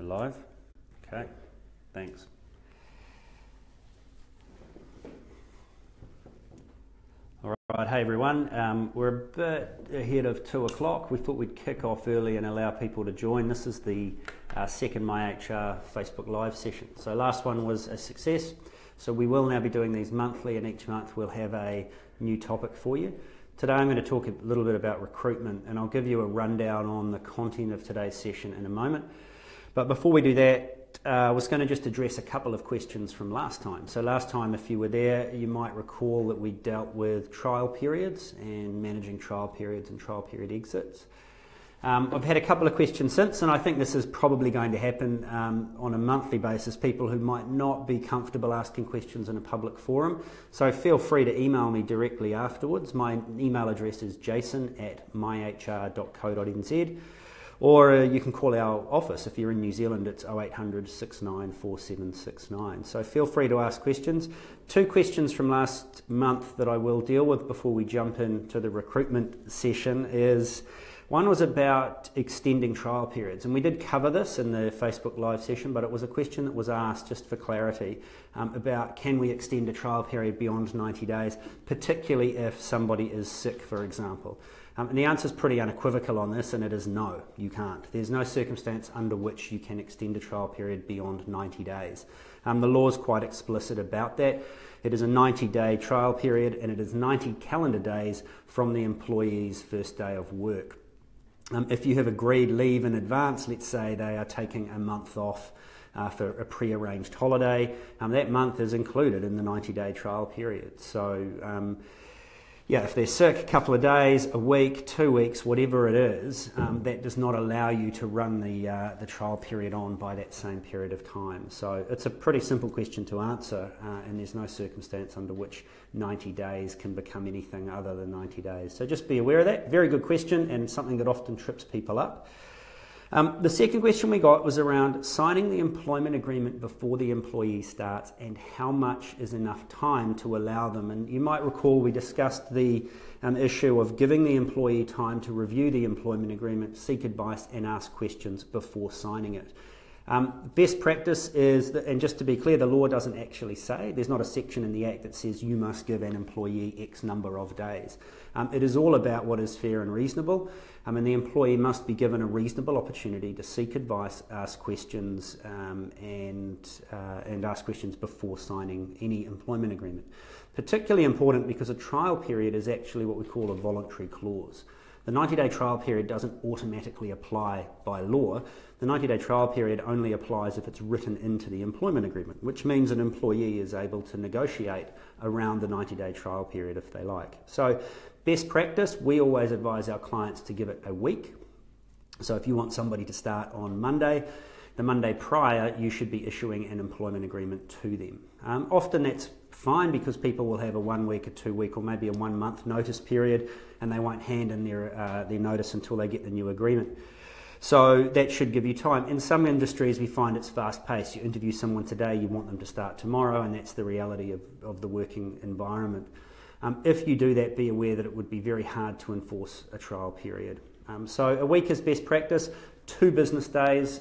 We're live? Okay, thanks. All right, hey everyone. We're a bit ahead of 2 o'clock. We thought we'd kick off early and allow people to join. This is the second MyHR Facebook Live session. So last one was a success. So we will now be doing these monthly, and each month we'll have a new topic for you. Today I'm going to talk a little bit about recruitment, and I'll give you a rundown on the content of today's session in a moment. But before we do that, I was going to just address a couple of questions from last time. So last time, if you were there, you might recall that we dealt with trial periods and managing trial periods and trial period exits. I've had a couple of questions since, and I think this is probably going to happen on a monthly basis, people who might not be comfortable asking questions in a public forum. So feel free to email me directly afterwards. My email address is jason@myhr.co.nz. Or you can call our office. If you're in New Zealand, it's 0800 694769. So feel free to ask questions. 2 questions from last month that I will deal with before we jump into the recruitment session is, one was about extending trial periods. And we did cover this in the Facebook Live session, but it was a question that was asked just for clarity about can we extend a trial period beyond 90 days, particularly if somebody is sick, for example. And the answer is pretty unequivocal on this, and it is no, you can't. There's no circumstance under which you can extend a trial period beyond 90 days. The law is quite explicit about that. It is a 90-day trial period, and it is 90 calendar days from the employee's first day of work. If you have agreed leave in advance, let's say they are taking a month off for a pre-arranged holiday, that month is included in the 90-day trial period. So yeah, if they're sick a couple of days, a week, 2 weeks, whatever it is, that does not allow you to run the trial period on by that same period of time. So it's a pretty simple question to answer, and there's no circumstance under which 90 days can become anything other than 90 days. So just be aware of that. Very good question, and something that often trips people up. The second question we got was around signing the employment agreement before the employee starts and how much is enough time to allow them. And you might recall we discussed the issue of giving the employee time to review the employment agreement, seek advice and ask questions before signing it. Best practice is, and just to be clear, the law doesn't actually say, there's not a section in the Act that says you must give an employee X number of days. It is all about what is fair and reasonable, and the employee must be given a reasonable opportunity to seek advice, ask questions, and ask questions before signing any employment agreement. Particularly important because a trial period is actually what we call a voluntary clause. The 90-day trial period doesn't automatically apply by law. The 90-day trial period only applies if it's written into the employment agreement, which means an employee is able to negotiate around the 90-day trial period if they like. So best practice, we always advise our clients to give it a week. So if you want somebody to start on Monday, the Monday prior, you should be issuing an employment agreement to them. Often that's fine because people will have a 1 week, a 2 week, or maybe a 1 month notice period, and they won't hand in their notice until they get the new agreement. So that should give you time. In some industries, we find it's fast paced. You interview someone today, you want them to start tomorrow, and that's the reality of the working environment. If you do that, be aware that it would be very hard to enforce a trial period. So a week is best practice. 2 business days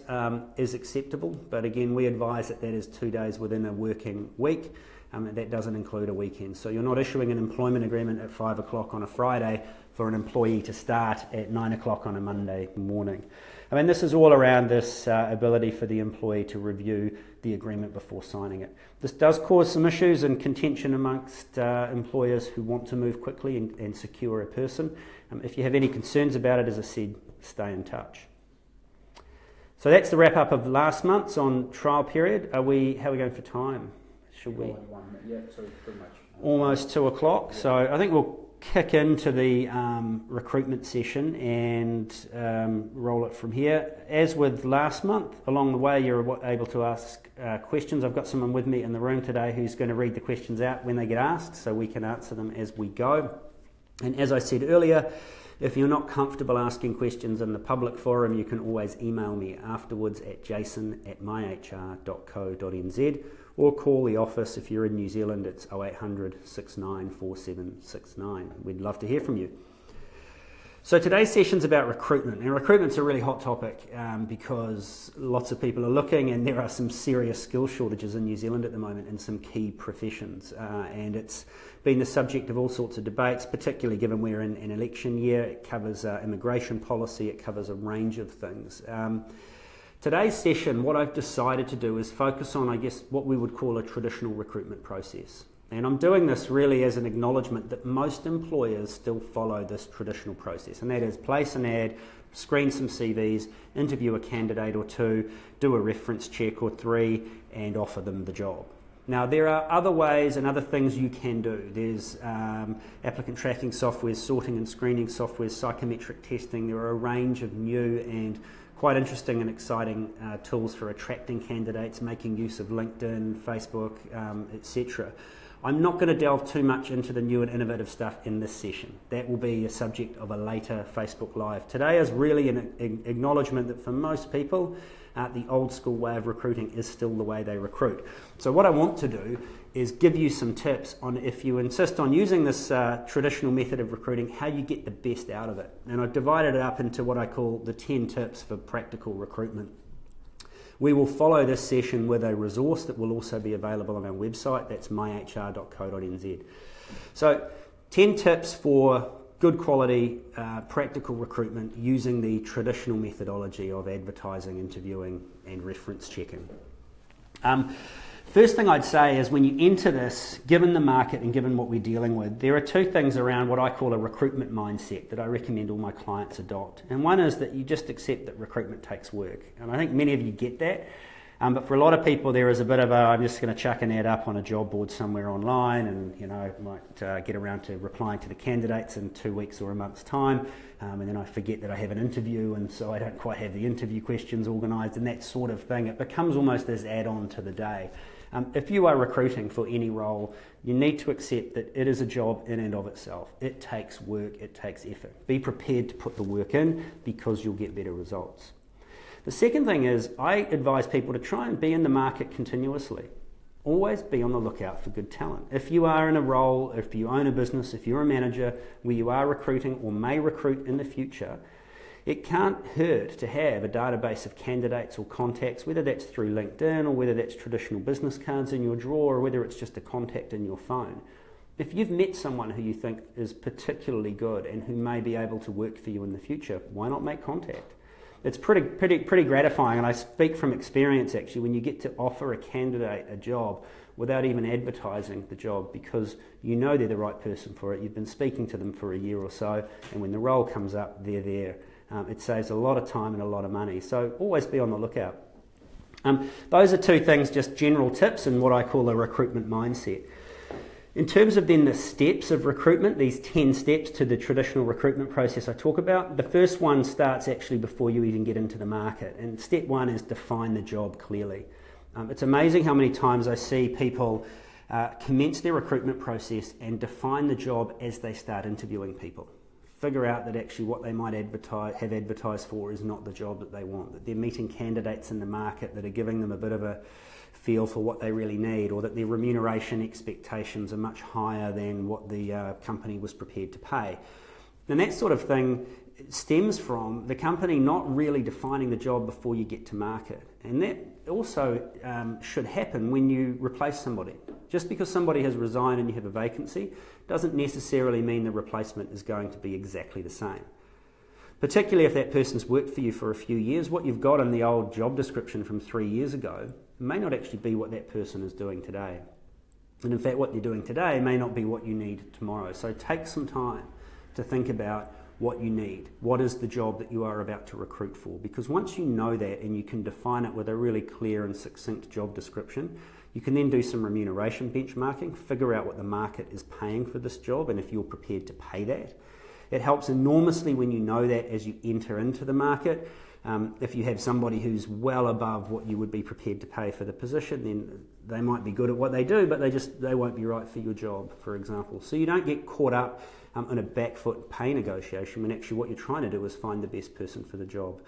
is acceptable, but again, we advise that that is 2 days within a working week. That doesn't include a weekend. So you're not issuing an employment agreement at 5 o'clock on a Friday for an employee to start at 9 o'clock on a Monday morning. I mean, this is all around this ability for the employee to review the agreement before signing it. This does cause some issues and contention amongst employers who want to move quickly and secure a person. If you have any concerns about it, as I said, stay in touch. So that's the wrap up of last month's on trial period. How are we going for time? Should we? Yeah, so pretty much. Almost 2 o'clock. So I think we'll kick into the recruitment session and roll it from here. As with last month, along the way you're able to ask questions. I've got someone with me in the room today who's going to read the questions out when they get asked so we can answer them as we go. And as I said earlier, if you're not comfortable asking questions in the public forum, you can always email me afterwards at jason@myhr.co.nz or call the office. If you're in New Zealand, it's 0800 694769. We'd love to hear from you. So today's session's about recruitment, and recruitment's a really hot topic because lots of people are looking, and there are some serious skill shortages in New Zealand at the moment in some key professions, and it's been the subject of all sorts of debates, particularly given we're in an election year. It covers immigration policy, it covers a range of things. Today's session, what I've decided to do is focus on, I guess, what we would call a traditional recruitment process. And I'm doing this really as an acknowledgement that most employers still follow this traditional process, and that is place an ad, screen some CVs, interview a candidate or two, do a reference check or three, and offer them the job. Now, there are other ways and other things you can do. There's applicant tracking software, sorting and screening software, psychometric testing. There are a range of new and quite interesting and exciting tools for attracting candidates, making use of LinkedIn, Facebook, etc. I'm not going to delve too much into the new and innovative stuff in this session. That will be a subject of a later Facebook Live. Today is really an acknowledgement that for most people, the old school way of recruiting is still the way they recruit. So what I want to do is give you some tips on, if you insist on using this traditional method of recruiting, how you get the best out of it. And I've divided it up into what I call the 10 tips for practical recruitment. We will follow this session with a resource that will also be available on our website. That's myhr.co.nz. So 10 tips for good quality practical recruitment using the traditional methodology of advertising, interviewing and reference checking. First thing I'd say is when you enter this, given the market and given what we're dealing with, there are two things around what I call a recruitment mindset that I recommend all my clients adopt. And one is that you just accept that recruitment takes work. And I think many of you get that. But for a lot of people, there is a bit of I'm just going to chuck an ad up on a job board somewhere online and, might get around to replying to the candidates in 2 weeks or a month's time. And then I forget that I have an interview, and so I don't quite have the interview questions organised and that sort of thing. It becomes almost this add-on to the day. If you are recruiting for any role, you need to accept that it is a job in and of itself. It takes work, it takes effort. Be prepared to put the work in because you'll get better results. The second thing is I advise people to try and be in the market continuously. Always be on the lookout for good talent. If you are in a role, if you own a business, if you're a manager where you are recruiting or may recruit in the future, it can't hurt to have a database of candidates or contacts, whether that's through LinkedIn or whether that's traditional business cards in your drawer or whether it's just a contact in your phone. If you've met someone who you think is particularly good and who may be able to work for you in the future, why not make contact? It's pretty gratifying, and I speak from experience actually, when you get to offer a candidate a job without even advertising the job because you know they're the right person for it, you've been speaking to them for a year or so, and when the role comes up, they're there. It saves a lot of time and a lot of money, so always be on the lookout. Those are two things, just general tips and what I call a recruitment mindset. In terms of then the steps of recruitment, these 10 steps to the traditional recruitment process I talk about, the first one starts actually before you even get into the market. And step one is define the job clearly. It's amazing how many times I see people commence their recruitment process and define the job as they start interviewing people. Figure out that actually what they might have advertised for is not the job that they want, that they're meeting candidates in the market that are giving them a bit of a feel for what they really need, or that their remuneration expectations are much higher than what the company was prepared to pay. And that sort of thing stems from the company not really defining the job before you get to market. And that also should happen when you replace somebody. Just because somebody has resigned and you have a vacancy doesn't necessarily mean the replacement is going to be exactly the same. Particularly if that person's worked for you for a few years, what you've got in the old job description from 3 years ago may not actually be what that person is doing today. And in fact, what you're doing today may not be what you need tomorrow. So take some time to think about what you need. What is the job that you are about to recruit for? Because once you know that and you can define it with a really clear and succinct job description, you can then do some remuneration benchmarking, figure out what the market is paying for this job and if you're prepared to pay that. It helps enormously when you know that as you enter into the market. If you have somebody who's well above what you would be prepared to pay for the position, then they might be good at what they do, but they won't be right for your job, for example. So you don't get caught up in a back foot pay negotiation when actually what you're trying to do is find the best person for the job.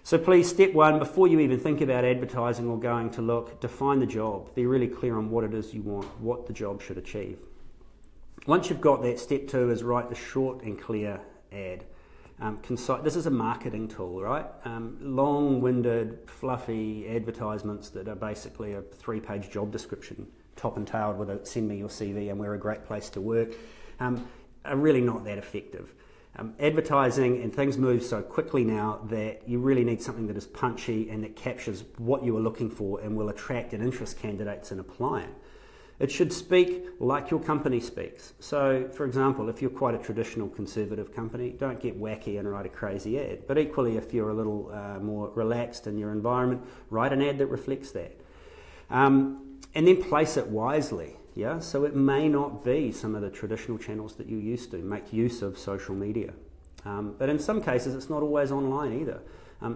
So please, step one, before you even think about advertising or going to look, define the job. Be really clear on what it is you want, what the job should achieve. Once you've got that, step two is write a short and clear ad. This is a marketing tool, right? Long-winded, fluffy advertisements that are basically a 3-page job description, top and tailed with a send me your CV and we're a great place to work, are really not that effective. Advertising and things move so quickly now that you really need something that is punchy and that captures what you are looking for and will attract and interest candidates in applying. It should speak like your company speaks. So, for example, if you're quite a traditional conservative company, don't get wacky and write a crazy ad. But equally, if you're a little more relaxed in your environment, write an ad that reflects that. And then place it wisely. Yeah, so it may not be some of the traditional channels that you used to. Make use of social media. But in some cases, it's not always online either.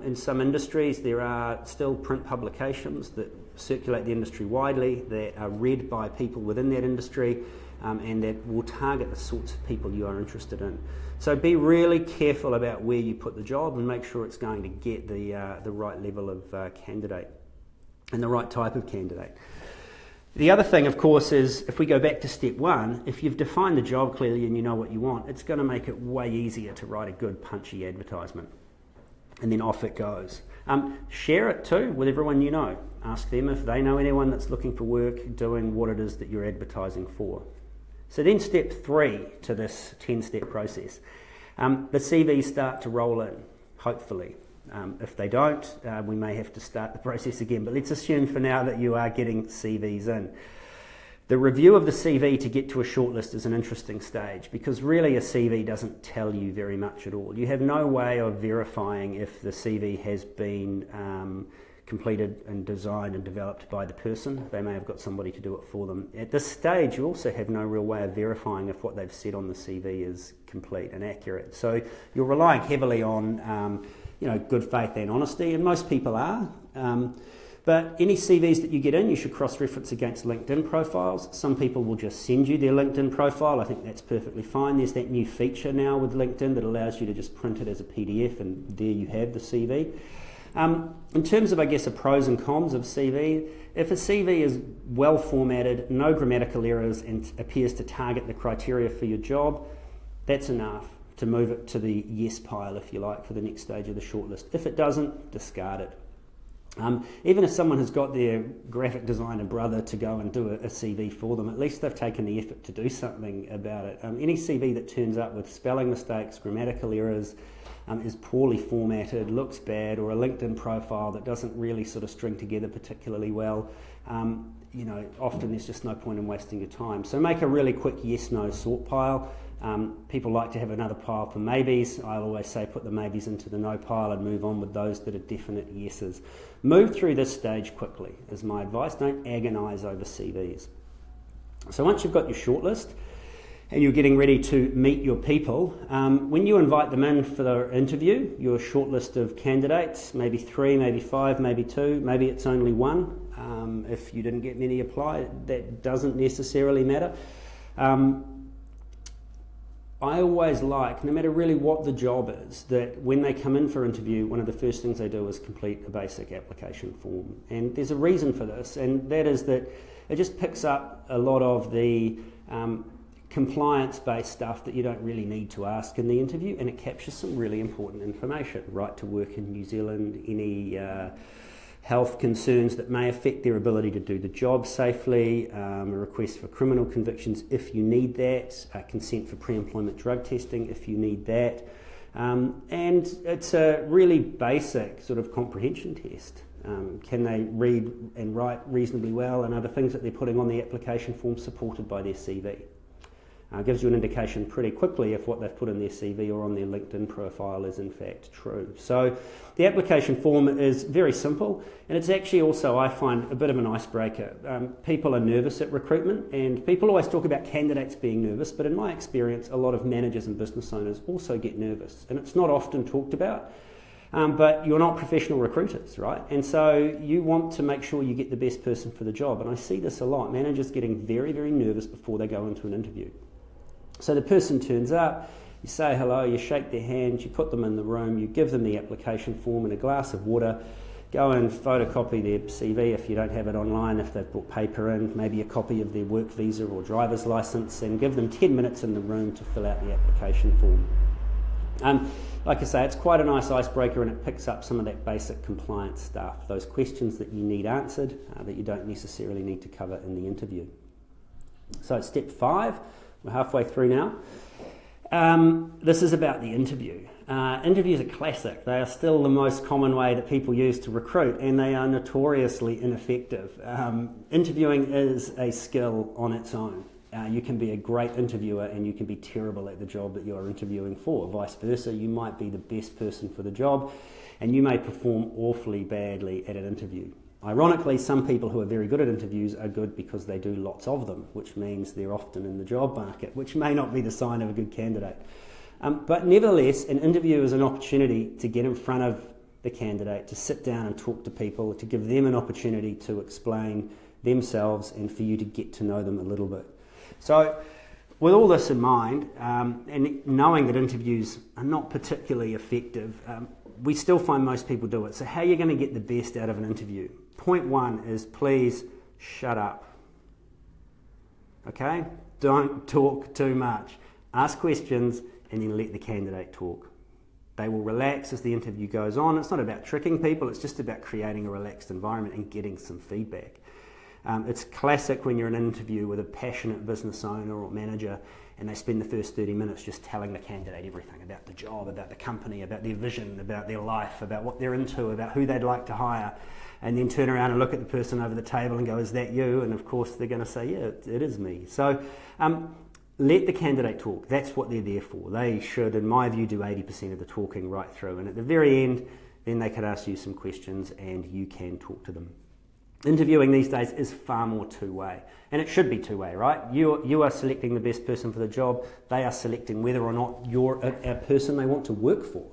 In some industries, there are still print publications that circulate the industry widely, that are read by people within that industry, and that will target the sorts of people you are interested in. So be really careful about where you put the job and make sure it's going to get the right level of candidate and the right type of candidate. The other thing, of course, is if we go back to step 1, if you've defined the job clearly and you know what you want, it's going to make it way easier to write a good, punchy advertisement. And then off it goes. Share it too with everyone you know. Ask them if they know anyone that's looking for work doing what it is that you're advertising for. So then step 3 to this 10-step process. The CVs start to roll in, hopefully. If they don't, we may have to start the process again, but let's assume for now that you are getting CVs in. The review of the CV to get to a shortlist is an interesting stage because really a CV doesn't tell you very much at all. You have no way of verifying if the CV has been completed and designed and developed by the person. They may have got somebody to do it for them. At this stage, you also have no real way of verifying if what they've said on the CV is complete and accurate. So you're relying heavily on good faith and honesty, and most people are. But any CVs that you get in, you should cross-reference against LinkedIn profiles. Some people will just send you their LinkedIn profile. I think that's perfectly fine. There's that new feature now with LinkedIn that allows you to just print it as a PDF, and there you have the CV. In terms of, I guess, the pros and cons of CV, if a CV is well formatted, no grammatical errors, and appears to target the criteria for your job, that's enough to move it to the yes pile, if you like, for the next stage of the shortlist. If it doesn't, discard it. Even if someone has got their graphic designer brother to go and do a CV for them, at least they've taken the effort to do something about it. Any CV that turns up with spelling mistakes, grammatical errors, is poorly formatted, looks bad, or a LinkedIn profile that doesn't really sort of string together particularly well, often there's just no point in wasting your time. So make a really quick yes-no sort pile. People like to have another pile for maybes. I always say put the maybes into the no pile and move on with those that are definite yeses. Move through this stage quickly is my advice. Don't agonise over CVs. So once you've got your shortlist and you're getting ready to meet your people, when you invite them in for their interview, your shortlist of candidates, maybe 3, maybe 5, maybe 2, maybe it's only 1. If you didn't get many apply, that doesn't necessarily matter. I always like, no matter really what the job is, that when they come in for interview, one of the first things they do is complete a basic application form. And there's a reason for this, and that is that it just picks up a lot of the compliance-based stuff that you don't really need to ask in the interview, and it captures some really important information. Right to work in New Zealand, any health concerns that may affect their ability to do the job safely, a request for criminal convictions if you need that, consent for pre-employment drug testing if you need that, and it's a really basic sort of comprehension test. Can they read and write reasonably well, and are the things that they're putting on the application form supported by their CV? Gives you an indication pretty quickly if what they've put in their CV or on their LinkedIn profile is in fact true. So the application form is very simple, and it's actually also, I find, a bit of an icebreaker. People are nervous at recruitment, and people always talk about candidates being nervous, but in my experience, a lot of managers and business owners also get nervous, and it's not often talked about. But you're not professional recruiters, right? And so you want to make sure you get the best person for the job, and I see this a lot. Managers getting very, very nervous before they go into an interview. So the person turns up, you say hello, you shake their hand, you put them in the room, you give them the application form and a glass of water, go and photocopy their CV if you don't have it online, if they've brought paper in, maybe a copy of their work visa or driver's license, and give them 10 minutes in the room to fill out the application form. Like I say, it's quite a nice icebreaker, and it picks up some of that basic compliance stuff, those questions that you need answered that you don't necessarily need to cover in the interview. So step 5, we're halfway through now. This is about the interview. Interviews are classic. They are still the most common way that people use to recruit, and they are notoriously ineffective. Interviewing is a skill on its own. You can be a great interviewer and you can be terrible at the job that you're interviewing for. Vice versa, you might be the best person for the job and you may perform awfully badly at an interview. Ironically, some people who are very good at interviews are good because they do lots of them, which means they're often in the job market, which may not be the sign of a good candidate. But nevertheless, an interview is an opportunity to get in front of the candidate, to sit down and talk to people, to give them an opportunity to explain themselves and for you to get to know them a little bit. So with all this in mind, and knowing that interviews are not particularly effective, we still find most people do it. So how are you going to get the best out of an interview? Point 1 is please shut up. Okay? Don't talk too much. Ask questions and then let the candidate talk. They will relax as the interview goes on. It's not about tricking people, it's just about creating a relaxed environment and getting some feedback. It's classic when you're in an interview with a passionate business owner or manager and they spend the first 30 minutes just telling the candidate everything about the job, about the company, about their vision, about their life, about what they're into, about who they'd like to hire, and then turn around and look at the person over the table and go, is that you? And of course they're going to say, yeah, it is me. So let the candidate talk. That's what they're there for. They should, in my view, do 80% of the talking right through, and at the very end then they can ask you some questions and you can talk to them. Interviewing these days is far more two-way, and it should be two-way, right? You are selecting the best person for the job, they are selecting whether or not you're a person they want to work for.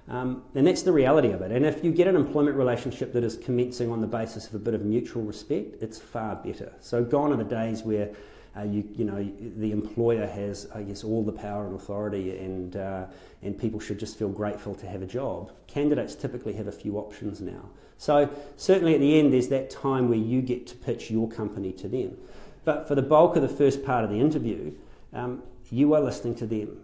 And that's the reality of it. And if you get an employment relationship that is commencing on the basis of a bit of mutual respect, it's far better. So gone are the days where the employer has, I guess, all the power and authority, and people should just feel grateful to have a job. Candidates typically have a few options now. So certainly at the end, there's that time where you get to pitch your company to them. But for the bulk of the first part of the interview, you are listening to them.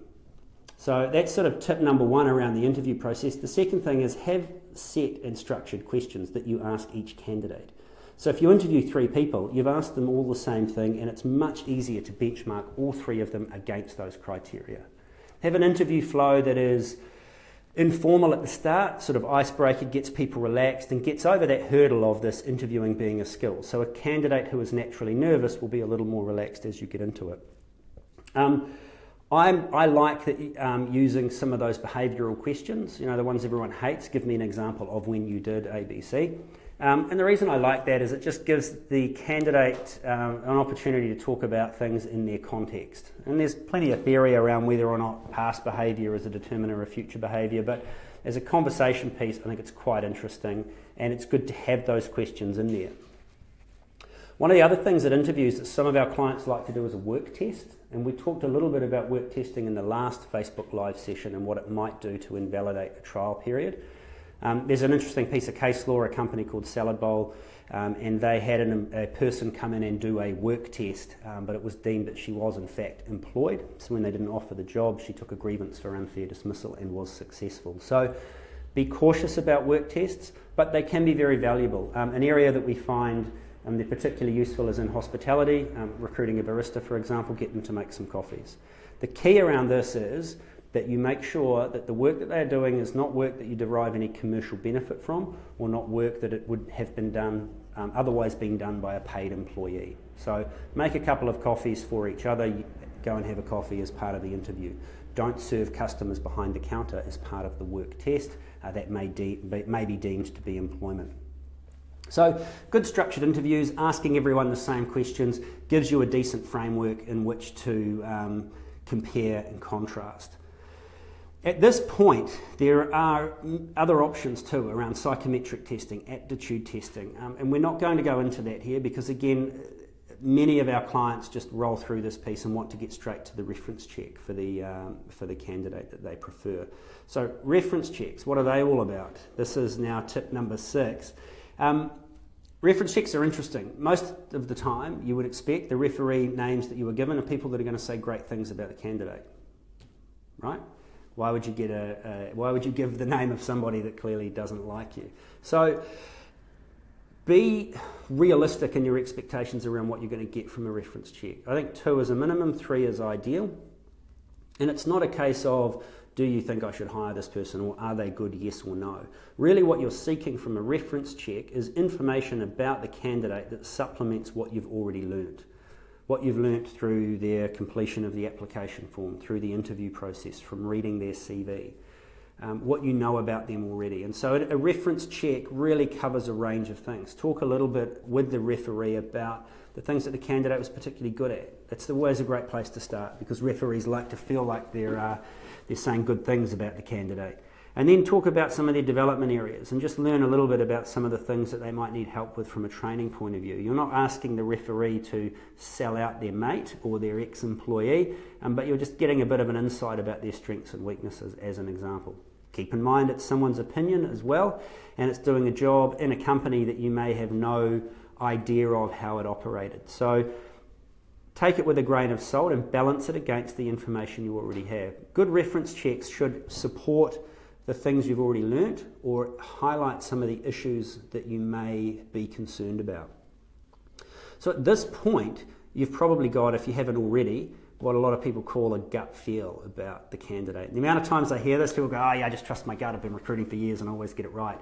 So that's sort of tip number 1 around the interview process. The second thing is have set and structured questions that you ask each candidate. So if you interview 3 people, you've asked them all the same thing, and it's much easier to benchmark all 3 of them against those criteria. Have an interview flow that is informal at the start, sort of icebreaker, gets people relaxed and gets over that hurdle of this interviewing being a skill. So a candidate who is naturally nervous will be a little more relaxed as you get into it. I like that, using some of those behavioural questions, the ones everyone hates. Give me an example of when you did A, B, C. And the reason I like that is it just gives the candidate an opportunity to talk about things in their context. And there's plenty of theory around whether or not past behaviour is a determiner of future behaviour, but as a conversation piece, I think it's quite interesting, and it's good to have those questions in there. One of the other things at interviews that some of our clients like to do is a work test, and we talked a little bit about work testing in the last Facebook Live session and what it might do to invalidate a trial period. There's an interesting piece of case law, a company called Salad Bowl, and they had a person come in and do a work test, but it was deemed that she was in fact employed. So when they didn't offer the job, she took a grievance for unfair dismissal and was successful. So be cautious about work tests, but they can be very valuable. An area that we find they're particularly useful is in hospitality, recruiting a barista, for example, get them to make some coffees. The key around this is that you make sure that the work that they're doing is not work that you derive any commercial benefit from, or not work that it would have been done, otherwise being done by a paid employee. So make a couple of coffees for each other, go and have a coffee as part of the interview. Don't serve customers behind the counter as part of the work test. That may be deemed to be employment. So good structured interviews, asking everyone the same questions, gives you a decent framework in which to compare and contrast. At this point, there are other options too around psychometric testing, aptitude testing, and we're not going to go into that here because, again, many of our clients just roll through this piece and want to get straight to the reference check for the candidate that they prefer. So reference checks, what are they all about? This is now tip number 6. Reference checks are interesting. Most of the time, you would expect the referee names that you were given are people that are going to say great things about the candidate, right? Why would you why would you give the name of somebody that clearly doesn't like you? So be realistic in your expectations around what you're going to get from a reference check. I think 2 is a minimum, 3 is ideal. And it's not a case of, do you think I should hire this person, or are they good, yes or no? Really what you're seeking from a reference check is information about the candidate that supplements what you've already learnt. What you've learnt through their completion of the application form, through the interview process, from reading their CV. What you know about them already. And so a reference check really covers a range of things. Talk a little bit with the referee about the things that the candidate was particularly good at. It's always a great place to start, because referees like to feel like they're saying good things about the candidate. And then talk about some of their development areas and just learn a little bit about some of the things that they might need help with from a training point of view. You're not asking the referee to sell out their mate or their ex-employee, but you're just getting a bit of an insight about their strengths and weaknesses as an example. Keep in mind it's someone's opinion as well, and it's doing a job in a company that you may have no idea of how it operated. So take it with a grain of salt and balance it against the information you already have. Good reference checks should support the things you've already learnt or highlight some of the issues that you may be concerned about. So at this point, you've probably got, if you haven't already, what a lot of people call a gut feel about the candidate. The amount of times I hear this, people go, oh yeah, I just trust my gut, I've been recruiting for years and I always get it right.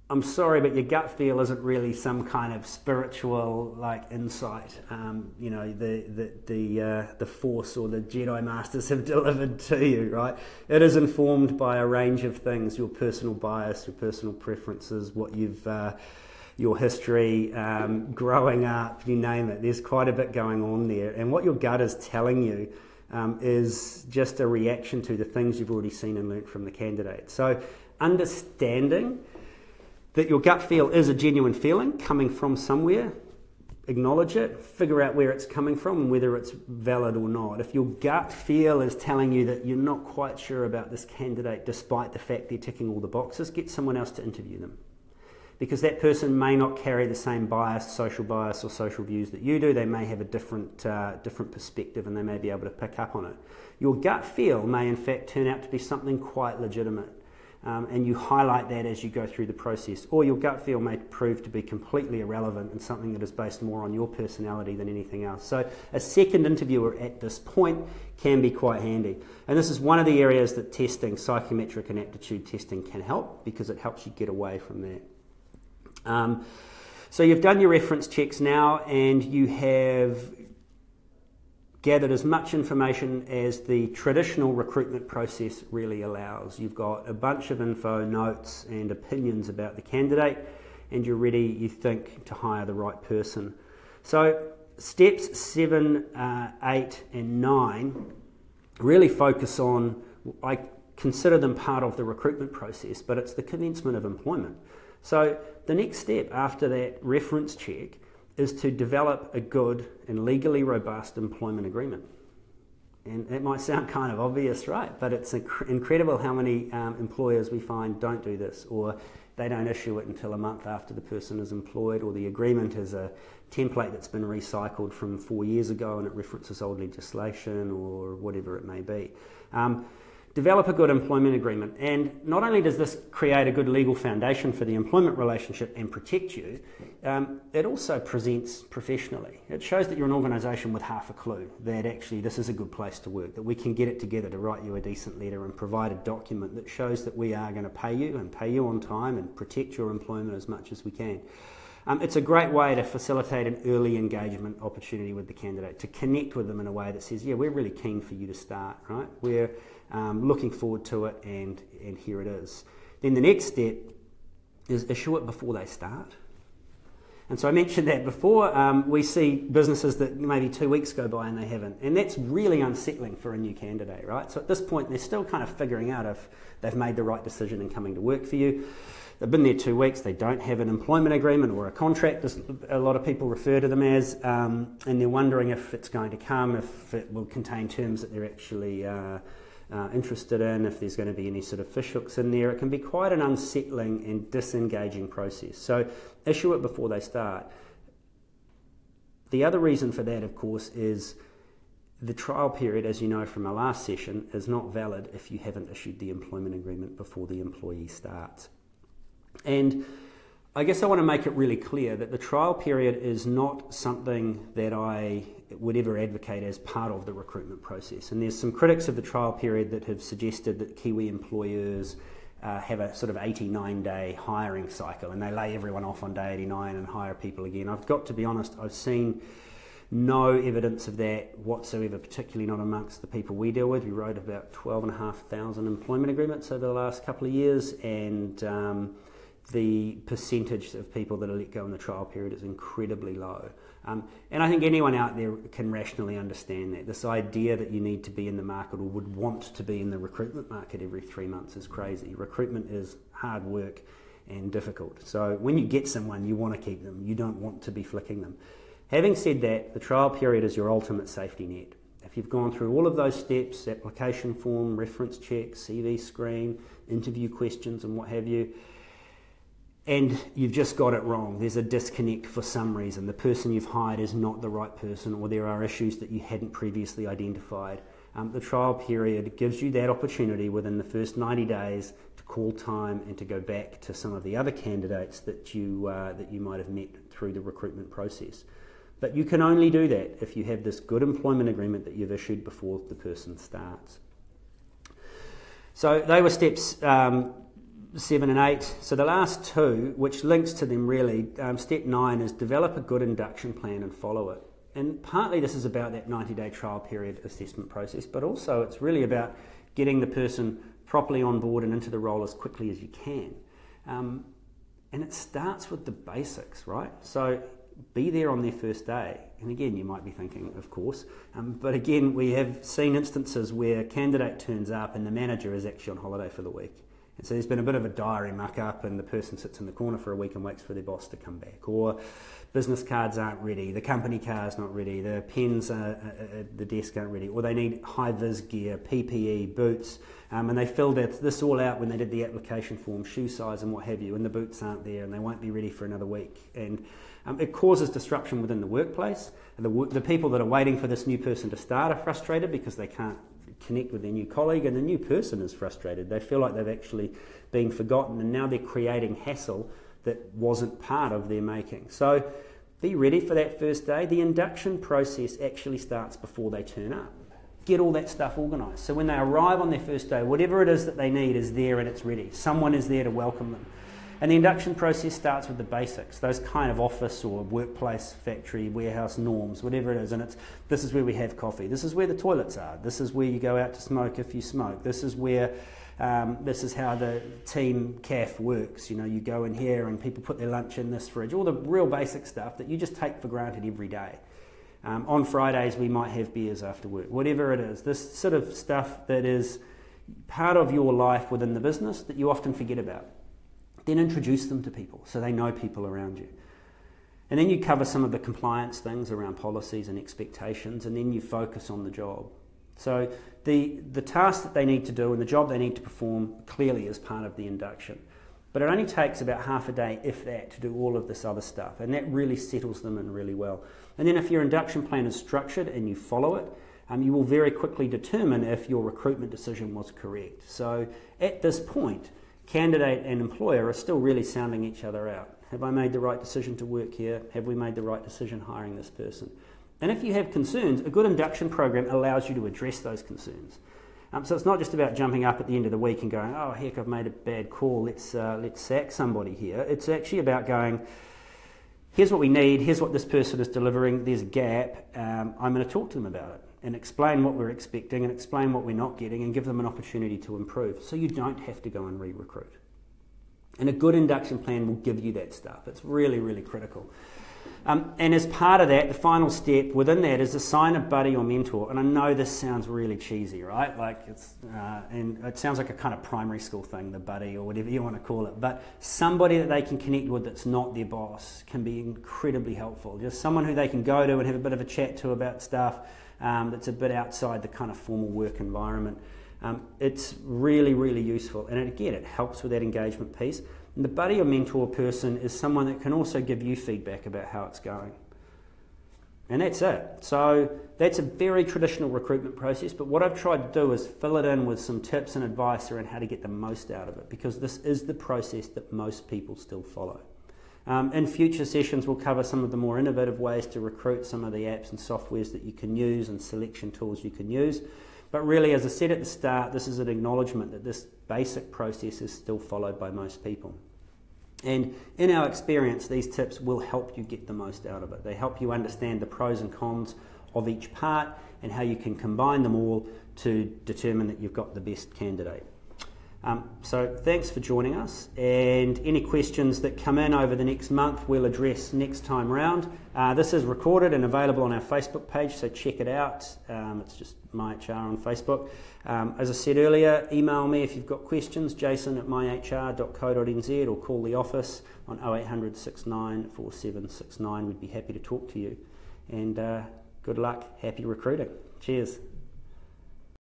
I'm sorry, but your gut feel isn't really some kind of spiritual insight. The Force or the Jedi Masters have delivered to you, right? It is informed by a range of things: your personal bias, your personal preferences, what you've, your history, growing up, you name it. There's quite a bit going on there, and what your gut is telling you is just a reaction to the things you've already seen and learnt from the candidate. So, understanding that your gut feel is a genuine feeling coming from somewhere, acknowledge it, figure out where it's coming from and whether it's valid or not. If your gut feel is telling you that you're not quite sure about this candidate despite the fact they're ticking all the boxes, get someone else to interview them. Because that person may not carry the same bias or social views that you do. They may have a different perspective and they may be able to pick up on it. Your gut feel may in fact turn out to be something quite legitimate. And you highlight that as you go through the process. Or your gut feel may prove to be completely irrelevant and something that is based more on your personality than anything else. So a second interviewer at this point can be quite handy. And this is one of the areas that testing, psychometric and aptitude testing, can help, because it helps you get away from that. So you've done your reference checks now, and you have gathered as much information as the traditional recruitment process really allows. You've got a bunch of info, notes and opinions about the candidate, and you're ready, you think, to hire the right person. So steps 7, 8 and 9 really focus on, I consider them part of the recruitment process, but it's the commencement of employment. So the next step after that reference check is to develop a good and legally robust employment agreement. And it might sound kind of obvious, right? But it's incredible how many employers we find don't do this, or they don't issue it until a month after the person is employed, or the agreement is a template that's been recycled from 4 years ago and it references old legislation or whatever it may be. Develop a good employment agreement, and not only does this create a good legal foundation for the employment relationship and protect you, it also presents professionally. It shows that you're an organisation with half a clue that actually this is a good place to work, that we can get it together to write you a decent letter and provide a document that shows that we are going to pay you and pay you on time and protect your employment as much as we can. It's a great way to facilitate an early engagement opportunity with the candidate, to connect with them in a way that says, yeah, we're really keen for you to start, right? We're looking forward to it, and here it is. Then the next step is issue it before they start. And so I mentioned that before. We see businesses that maybe 2 weeks go by and they haven't. And that's really unsettling for a new candidate, right? So at this point, they're still kind of figuring out if they've made the right decision in coming to work for you. They've been there 2 weeks, they don't have an employment agreement or a contract, as a lot of people refer to them as, and they're wondering if it's going to come, if it will contain terms that they're actually interested in, if there's going to be any sort of fishhooks in there. It can be quite an unsettling and disengaging process. So issue it before they start. The other reason for that, of course, is the trial period, as you know from our last session, is not valid if you haven't issued the employment agreement before the employee starts. And I guess I want to make it really clear that the trial period is not something that I would ever advocate as part of the recruitment process. And there's some critics of the trial period that have suggested that Kiwi employers have a sort of 89-day hiring cycle, and they lay everyone off on day 89 and hire people again. I've got to be honest, I've seen no evidence of that whatsoever, particularly not amongst the people we deal with. We wrote about 12,500 employment agreements over the last couple of years, and the percentage of people that are let go in the trial period is incredibly low. And I think anyone out there can rationally understand that. This idea that you need to be in the market or would want to be in the recruitment market every 3 months is crazy. Recruitment is hard work and difficult. So when you get someone, you want to keep them. You don't want to be flicking them. Having said that, the trial period is your ultimate safety net. If you've gone through all of those steps, application form, reference check, CV screen, interview questions and what have you, and you've just got it wrong, there's a disconnect for some reason, the person you've hired is not the right person, or there are issues that you hadn't previously identified, the trial period gives you that opportunity within the first 90 days to call time and to go back to some of the other candidates that you might have met through the recruitment process. But you can only do that if you have this good employment agreement that you've issued before the person starts. So they were steps 7 and 8. So the last two, which links to them really, step 9 is develop a good induction plan and follow it. And partly this is about that 90-day trial period assessment process, but also it's really about getting the person properly on board and into the role as quickly as you can. And it starts with the basics, right? So be there on their first day. And again, you might be thinking, of course, but again, we have seen instances where a candidate turns up and the manager is actually on holiday for the week. And so there's been a bit of a diary muck-up and the person sits in the corner for a week and waits for their boss to come back. Or business cards aren't ready, the company car's not ready, the pens at the desk aren't ready, or they need high-vis gear, PPE, boots, and they filled this all out when they did the application form, shoe size and what have you, and the boots aren't there and they won't be ready for another week. And it causes disruption within the workplace. The people that are waiting for this new person to start are frustrated because they can't connect with their new colleague, and the new person is frustrated. They feel like they've actually been forgotten, and now they're creating hassle that wasn't part of their making. So be ready for that first day. The induction process actually starts before they turn up. Get all that stuff organised. So when they arrive on their first day, whatever it is that they need is there and it's ready. Someone is there to welcome them. And the induction process starts with the basics, those kind of office or workplace, factory, warehouse norms, whatever it is. And this is where we have coffee. This is where the toilets are. This is where you go out to smoke if you smoke. This is where, this is how the team CAF works. You know, you go in here and people put their lunch in this fridge. All the real basic stuff that you just take for granted every day. On Fridays we might have beers after work. Whatever it is, this sort of stuff that is part of your life within the business that you often forget about. Then introduce them to people so they know people around you. And then you cover some of the compliance things around policies and expectations, and then you focus on the job. So the task that they need to do and the job they need to perform clearly is part of the induction. But it only takes about half a day, if that, to do all of this other stuff, and that really settles them in really well. And then if your induction plan is structured and you follow it, you will very quickly determine if your recruitment decision was correct. So at this point, candidate and employer are still really sounding each other out. Have I made the right decision to work here? Have we made the right decision hiring this person? And if you have concerns, a good induction program allows you to address those concerns. So it's not just about jumping up at the end of the week and going, oh heck, I've made a bad call, let's sack somebody here. It's actually about going, here's what we need, here's what this person is delivering, there's a gap, I'm going to talk to them about it and explain what we're expecting and explain what we're not getting and give them an opportunity to improve so you don't have to go and re-recruit. And a good induction plan will give you that stuff. It's really, really critical. And as part of that, the final step within that is assign a buddy or mentor. And I know this sounds really cheesy, right? Like and it sounds like a kind of primary school thing, the buddy or whatever you want to call it. But somebody that they can connect with that's not their boss can be incredibly helpful. Just someone who they can go to and have a bit of a chat to about stuff that's a bit outside the kind of formal work environment. It's really, really useful. And again, it helps with that engagement piece. And the buddy or mentor person is someone that can also give you feedback about how it's going. And that's it. So that's a very traditional recruitment process, but what I've tried to do is fill it in with some tips and advice around how to get the most out of it, because this is the process that most people still follow. In future sessions, we'll cover some of the more innovative ways to recruit, some of the apps and softwares that you can use and selection tools you can use. But really, as I said at the start, this is an acknowledgement that this basic process is still followed by most people. And in our experience, these tips will help you get the most out of it. They help you understand the pros and cons of each part and how you can combine them all to determine that you've got the best candidate. So thanks for joining us, and any questions that come in over the next month we'll address next time round. This is recorded and available on our Facebook page, so check it out. It's just MyHR on Facebook. As I said earlier, email me if you've got questions, jason@myhr.co.nz, or call the office on 0800 69 4769. We'd be happy to talk to you. And good luck, happy recruiting. Cheers.